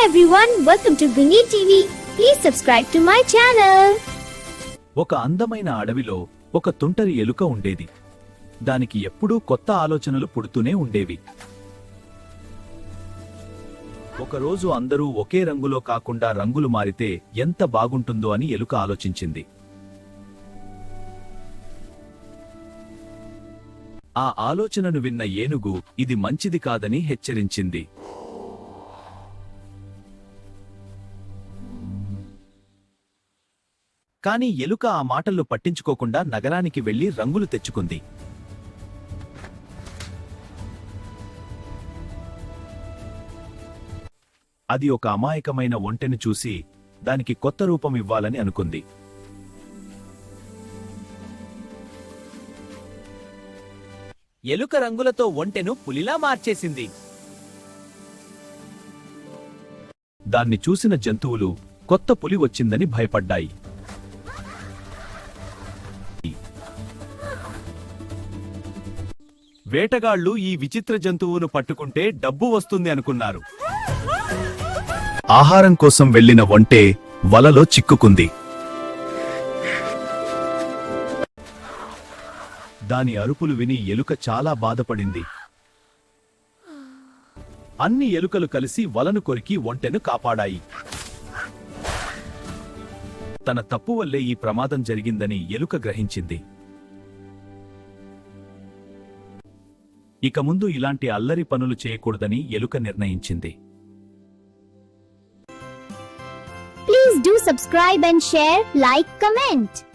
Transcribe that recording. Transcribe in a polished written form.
everyone, welcome to Gungi TV. Please subscribe to my channel. ఒక అందమైన అడవిలో ఒక తుంటరి ఎలుక ఉండేది. దానికి ఎప్పుడూ కొత్త ఆలోచనలు పుడుతూనే ఉండేవి. ఒకరోజు అందరూ ఒకే రంగులో కాకుండా రంగులు మారితే ఎంత బాగుంటుందో అని ఎలుక ఆలోచించింది. ఆ ఆలోచనను విన్న ఏనుగు ఇది మంచిది కాదని హెచ్చరించింది. కాని ఎలుక ఆ మాటలు పట్టించుకోకుండా నగరానికి వెళ్లి రంగులు తెచ్చుకుంది. అది ఒక అమాయకమైన ఒంటెను చూసి దానికి కొత్త రూపం ఇవ్వాలని అనుకుంది. ఎలుక రంగులతో ఒంటెను పులిలా మార్చేసింది. దాన్ని చూసిన జంతువులు కొత్త పులి వచ్చిందని భయపడ్డాయి. వేటగాళ్లు ఈ విచిత్ర జంతువును పట్టుకుంటే డబ్బు వస్తుంది అనుకున్నారు. ఆహారం కోసం వెళ్లిన ఒంటె వలలో చిక్కుకుంది. దాని అరుపులు విని ఎలుక చాలా బాధపడింది. అన్ని ఎలుకలు కలిసి వలను కొరికి ఒంటెను కాపాడాయి. తన తప్పు వల్లే ఈ ప్రమాదం జరిగిందని ఎలుక గ్రహించింది. ఇక ముందు ఇలాంటి అల్లరి పనులు చేయకూడదని ఎలుక నిర్ణయించింది. Please do subscribe and share, like, comment.